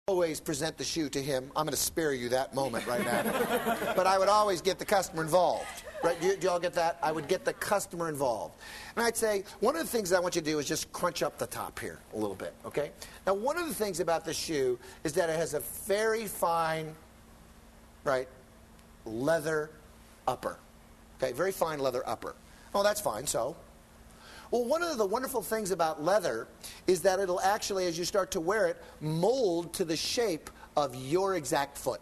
always present the shoe to him. I'm going to spare you that moment right now. But I would always get the customer involved. Right? Do you all get that? I would get the customer involved. And I'd say, one of the things I want you to do is just crunch up the top here a little bit, okay? Now, one of the things about this shoe is that it has a very fine, right, leather upper. Okay, very fine leather upper. Oh, that's fine, so? Well, one of the wonderful things about leather is that it'll actually, as you start to wear it, mold to the shape of your exact foot.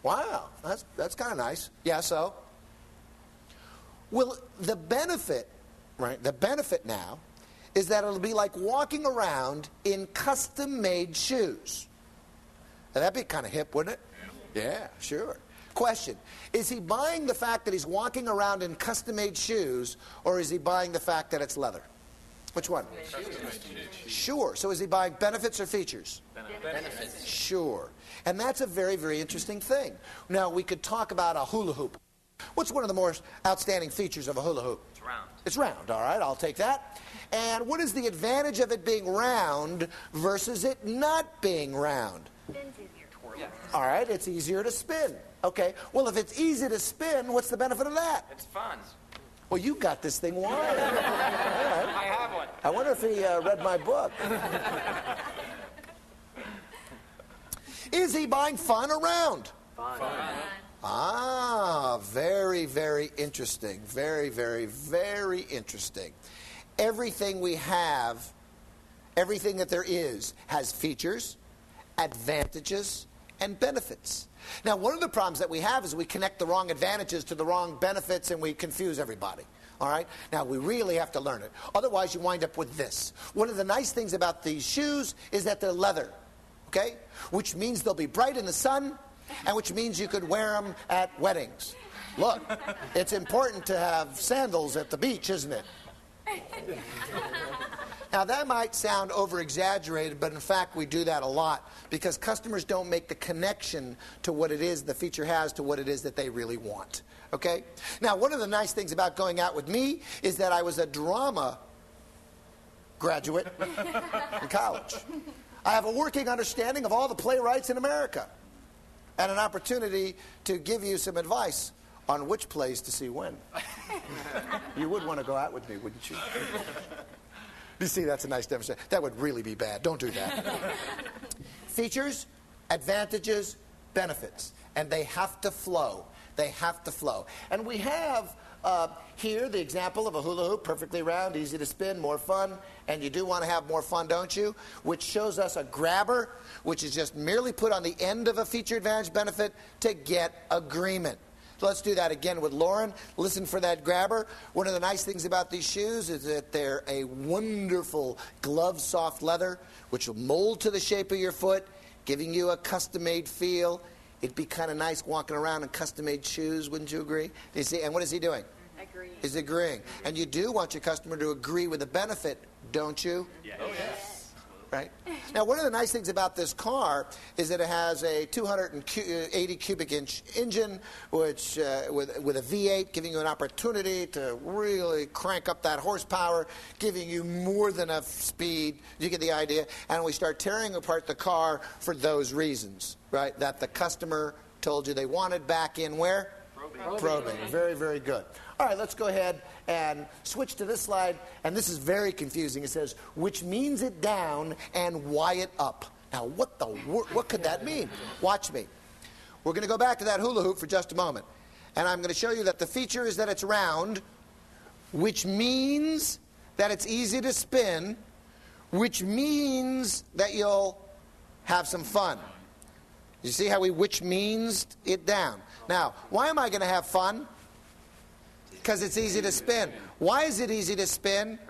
Wow, that's kind of nice. Yeah, so? Well, the benefit, right, the benefit now is that it'll be like walking around in custom-made shoes. Now, that'd be kind of hip, wouldn't it? Yeah, sure. Question, is he buying the fact that he's walking around in custom-made shoes, or is he buying the fact that it's leather? Which one? Sure. So is he buying benefits or features? Benefits. Sure. And that's a very, very interesting thing. Now, we could talk about a hula hoop. What's one of the most outstanding features of a hula hoop? It's round. It's round, all right, I'll take that. And what is the advantage of it being round versus it not being round? Spins easier. Yeah. All right, it's easier to spin. Okay, well, if it's easy to spin, what's the benefit of that? It's fun. Well, you got this thing wired. All right. I have one. I wonder if he read my book. Is he buying fun or round? Fun. Ah, very, very interesting. Very, very, very interesting. Everything we have, everything that there is, has features, advantages, and benefits. Now, one of the problems that we have is we connect the wrong advantages to the wrong benefits and we confuse everybody. All right? Now, we really have to learn it. Otherwise, you wind up with this. One of the nice things about these shoes is that they're leather, okay? Which means they'll be bright in the sun, and which means you could wear them at weddings. Look, it's important to have sandals at the beach, isn't it? Now, that might sound over-exaggerated, but in fact, we do that a lot because customers don't make the connection to what it is the feature has to what it is that they really want. Okay? Now, one of the nice things about going out with me is that I was a drama graduate in college. I have a working understanding of all the playwrights in America and an opportunity to give you some advice on which plays to see when. You would want to go out with me, wouldn't you? You see, that's a nice demonstration. That would really be bad. Don't do that. Features, advantages, benefits. And they have to flow. They have to flow. And we have here the example of a hula hoop, perfectly round, easy to spin, more fun. And you do want to have more fun, don't you? Which shows us a grabber, which is just merely put on the end of a feature, advantage, benefit to get agreement. So let's do that again with Lauren. Listen for that grabber. One of the nice things about these shoes is that they're a wonderful glove soft leather, which will mold to the shape of your foot, giving you a custom-made feel. It'd be kind of nice walking around in custom-made shoes, wouldn't you agree? You see, and what is he doing? Agreed. He's agreeing. And you do want your customer to agree with the benefit, don't you? Yes. Oh, yes. Right? Now, one of the nice things about this car is that it has a 280 cubic inch engine, which with a V8, giving you an opportunity to really crank up that horsepower, giving you more than enough speed. You get the idea. And we start tearing apart the car for those reasons, right? That the customer told you they wanted back in where? Probing. Very, very good. All right, let's go ahead and switch to this slide. And this is very confusing. It says, which means it down and why it up. Now, what could that mean? Watch me. We're going to go back to that hula hoop for just a moment. And I'm going to show you that the feature is that it's round, which means that it's easy to spin, which means that you'll have some fun. You see how we which means it down? Now, why am I going to have fun? Because it's easy to spin. Why is it easy to spin?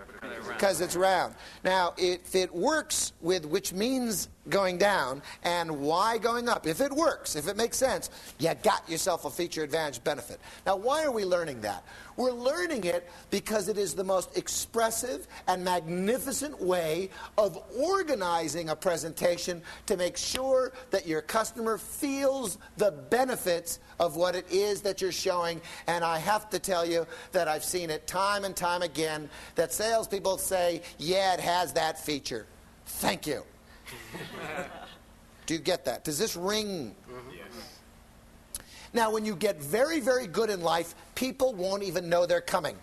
Because it's round. Now, if it works with which means going down and why going up, if it works, if it makes sense, you got yourself a feature advantage benefit. Now, why are we learning that? We're learning it because it is the most expressive and magnificent way of organizing a presentation to make sure that your customer feels the benefits of what it is that you're showing. And I have to tell you that I've seen it time and time again that salespeople say, yeah, it has that feature. Thank you. Do you get that? Does this ring? Yes. Now, when you get very, very good in life, people won't even know they're coming.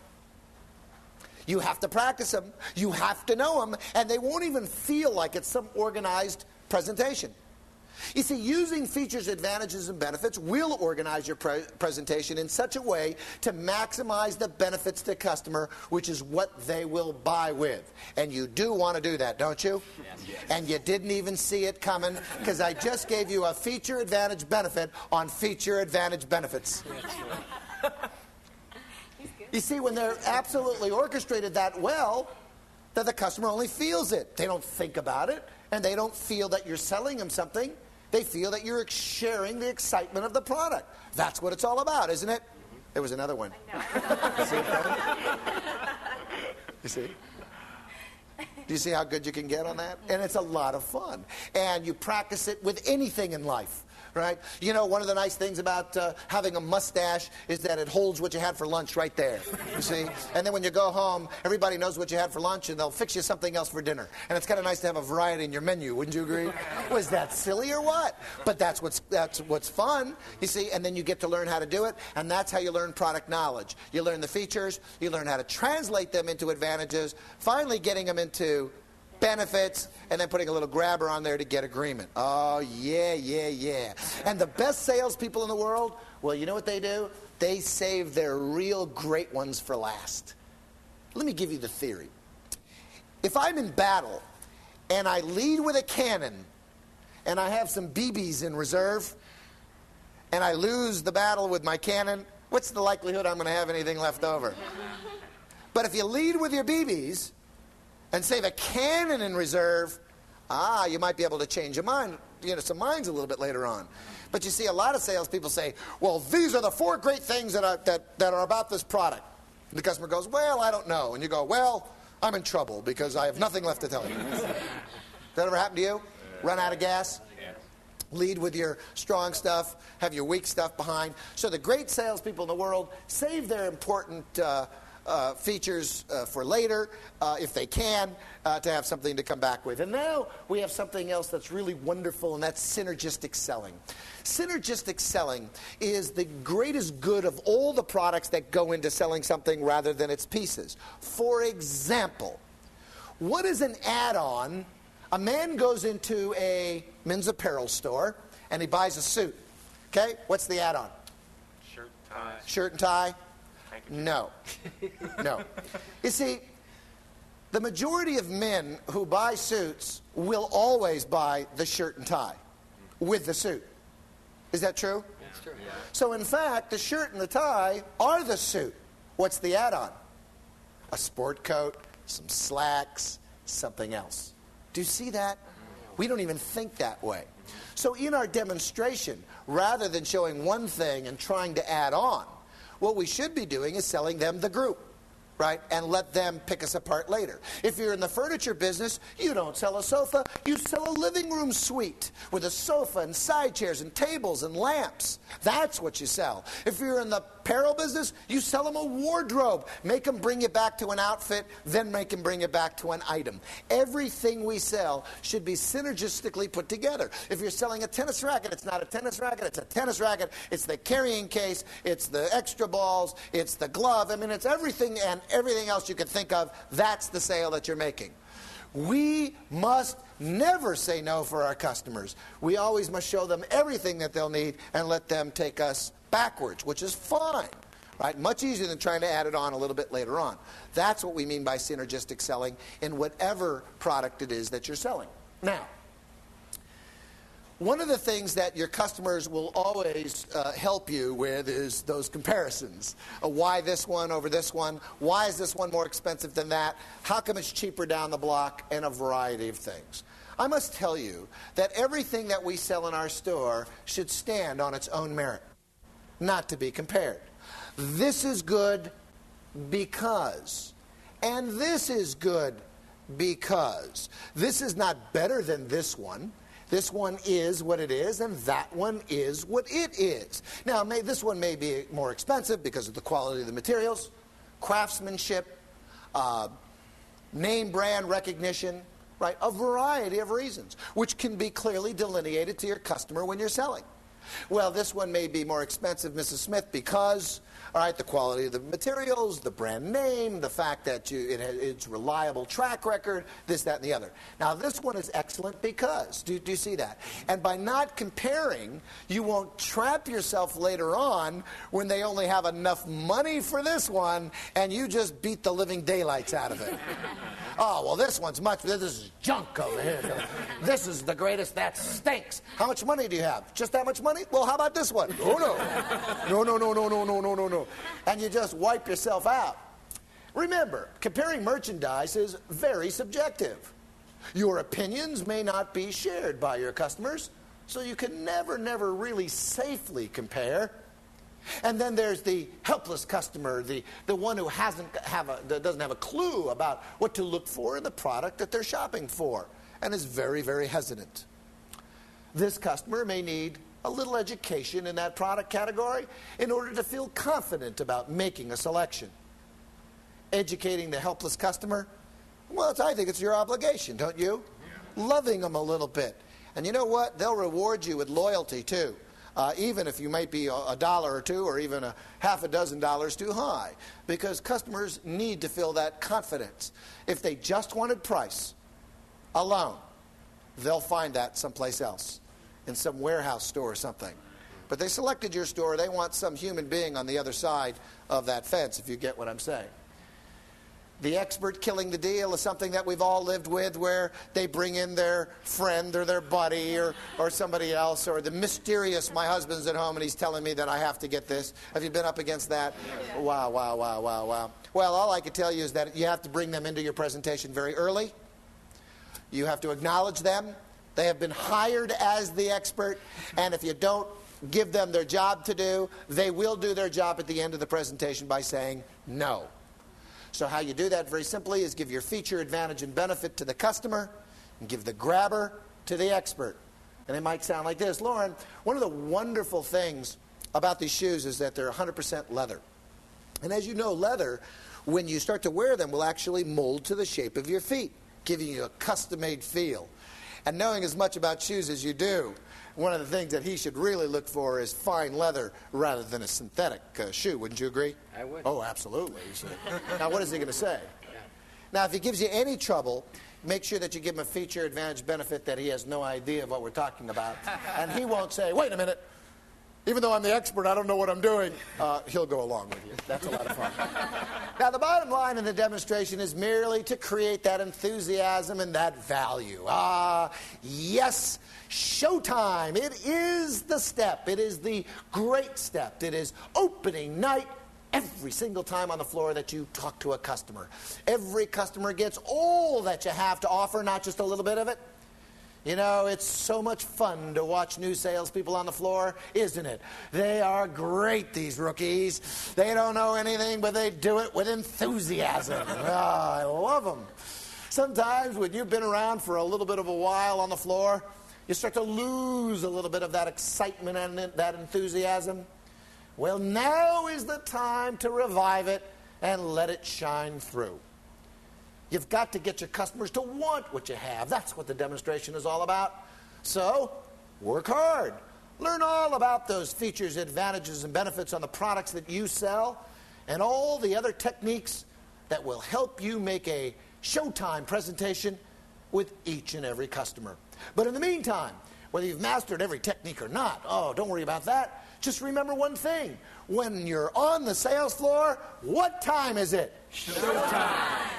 You have to practice them. You have to know them. And they won't even feel like it's some organized presentation. You see, using features, advantages, and benefits will organize your presentation in such a way to maximize the benefits to the customer, which is what they will buy with. And you do want to do that, don't you? Yes. And you didn't even see it coming, because I just gave you a feature, advantage, benefit on feature, advantage, benefits. You see, when they're absolutely orchestrated that well, that the customer only feels it. They don't think about it, and they don't feel that you're selling them something. They feel that you're sharing the excitement of the product. That's what it's all about, isn't it? There was another one. You see it, Kevin? You see? Do you see how good you can get on that? And it's a lot of fun. And you practice it with anything in life. Right? You know, one of the nice things about having a mustache is that it holds what you had for lunch right there, you see? And then when you go home, everybody knows what you had for lunch, and they'll fix you something else for dinner. And it's kind of nice to have a variety in your menu, wouldn't you agree? Was that silly or what? But that's what's fun, you see? And then you get to learn how to do it, and that's how you learn product knowledge. You learn the features, you learn how to translate them into advantages, finally getting them into benefits, and then putting a little grabber on there to get agreement. Oh, yeah, yeah, yeah. And the best salespeople in the world, well, you know what they do? They save their real great ones for last. Let me give you the theory. If I'm in battle, and I lead with a cannon, and I have some BBs in reserve, and I lose the battle with my cannon, what's the likelihood I'm going to have anything left over? But if you lead with your BBs, and save a cannon in reserve, you might be able to change your mind, some minds a little bit later on. But you see, a lot of salespeople say, well, these are the 4 great things that are about this product. And the customer goes, well, I don't know. And you go, well, I'm in trouble because I have nothing left to tell you. That ever happened to you? Run out of gas? Lead with your strong stuff, have your weak stuff behind. So the great salespeople in the world save their important features for later, if they can, to have something to come back with. And now we have something else that's really wonderful, and that's synergistic selling. Synergistic selling is the greatest good of all the products that go into selling something rather than its pieces. For example, what is an add-on? A man goes into a men's apparel store, and he buys a suit. Okay? What's the add-on? Shirt, tie. Shirt and tie? No. No. You see, the majority of men who buy suits will always buy the shirt and tie with the suit. Is that true? That's true. Yeah. So in fact, the shirt and the tie are the suit. What's the add-on? A sport coat, some slacks, something else. Do you see that? We don't even think that way. So in our demonstration, rather than showing one thing and trying to add on, what we should be doing is selling them the group, right? And let them pick us apart later. If you're in the furniture business, you don't sell a sofa, you sell a living room suite with a sofa and side chairs and tables and lamps. That's what you sell. If you're in the apparel business, you sell them a wardrobe. Make them bring you back to an outfit, then make them bring you back to an item. Everything we sell should be synergistically put together. If you're selling a tennis racket, it's not a tennis racket, it's a tennis racket. It's the carrying case, it's the extra balls, it's the glove. I mean, it's everything and everything else you can think of. That's the sale that you're making. We must never say no for our customers. We always must show them everything that they'll need and let them take us backwards, which is fine, right? Much easier than trying to add it on a little bit later on. That's what we mean by synergistic selling in whatever product it is that you're selling. Now, one of the things that your customers will always help you with is those comparisons. Why this one over this one? Why is this one more expensive than that? How come it's cheaper down the block? And a variety of things. I must tell you that everything that we sell in our store should stand on its own merit, not to be compared. This is good because, and this is good because. This is not better than this one. This one is what it is, and that one is what it is. Now, this one may be more expensive because of the quality of the materials, craftsmanship, name brand recognition, right? A variety of reasons, which can be clearly delineated to your customer when you're selling. Well, this one may be more expensive, Mrs. Smith, because, all right, the quality of the materials, the brand name, the fact that it's reliable track record, this, that, and the other. Now, this one is excellent because, do you see that? And by not comparing, you won't trap yourself later on when they only have enough money for this one and you just beat the living daylights out of it. Oh, well, this is junk over here. This is the greatest, that stinks. How much money do you have? Just that much money? Well, how about this one? Oh, no. No. And you just wipe yourself out. Remember, comparing merchandise is very subjective. Your opinions may not be shared by your customers, so you can never really safely compare. And then there's the helpless customer, the one who doesn't have a clue about what to look for in the product that they're shopping for and is very hesitant. This customer may need a little education in that product category in order to feel confident about making a selection. Educating the helpless customer, well, I think it's your obligation, don't you? Yeah. Loving them a little bit. And you know what? They'll reward you with loyalty, too. Even if you might be $1 or $2 or even a half a dozen dollars too high, because customers need to feel that confidence. If they just wanted price alone, they'll find that someplace else, in some warehouse store or something. But they selected your store. They want some human being on the other side of that fence, if you get what I'm saying. The expert killing the deal is something that we've all lived with, where they bring in their friend or their buddy or somebody else, or the mysterious, my husband's at home and he's telling me that I have to get this. Have you been up against that? Yeah. Wow. Well, all I can tell you is that you have to bring them into your presentation very early. You have to acknowledge them. They have been hired as the expert, and if you don't give them their job to do, they will do their job at the end of the presentation by saying no. So how you do that very simply is give your feature, advantage, and benefit to the customer and give the grabber to the expert. And it might sound like this. Lauren, one of the wonderful things about these shoes is that they're 100% leather. And as you know, leather, when you start to wear them, will actually mold to the shape of your feet, giving you a custom-made feel. And knowing as much about shoes as you do, one of the things that he should really look for is fine leather rather than a synthetic shoe. Wouldn't you agree? I would. Oh, absolutely. Now, what is he going to say? Yeah. Now, if he gives you any trouble, make sure that you give him a feature, advantage, benefit that he has no idea of what we're talking about. And he won't say, wait a minute, even though I'm the expert, I don't know what I'm doing. He'll go along with you. That's a lot of fun. Now, the bottom line in the demonstration is merely to create that enthusiasm and that value. Yes, showtime. It is the step. It is the great step. It is opening night every single time on the floor that you talk to a customer. Every customer gets all that you have to offer, not just a little bit of it. You know, it's so much fun to watch new salespeople on the floor, isn't it? They are great, these rookies. They don't know anything, but they do it with enthusiasm. I love them. Sometimes when you've been around for a little bit of a while on the floor, you start to lose a little bit of that excitement and that enthusiasm. Well, now is the time to revive it and let it shine through. You've got to get your customers to want what you have. That's what the demonstration is all about. So, work hard. Learn all about those features, advantages, and benefits on the products that you sell and all the other techniques that will help you make a showtime presentation with each and every customer. But in the meantime, whether you've mastered every technique or not, don't worry about that. Just remember one thing. When you're on the sales floor, what time is it? Showtime.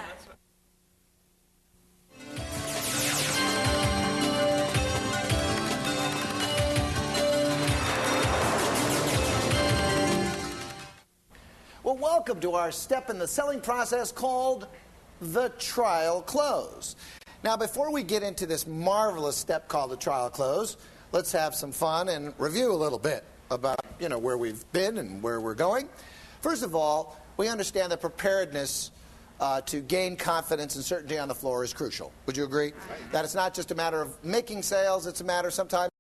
Well, welcome to our step in the selling process called the trial close. Now, before we get into this marvelous step called the trial close, let's have some fun and review a little bit about, where we've been and where we're going. First of all, we understand that preparedness to gain confidence and certainty on the floor is crucial. Would you agree? Right. That it's not just a matter of making sales, it's a matter sometimes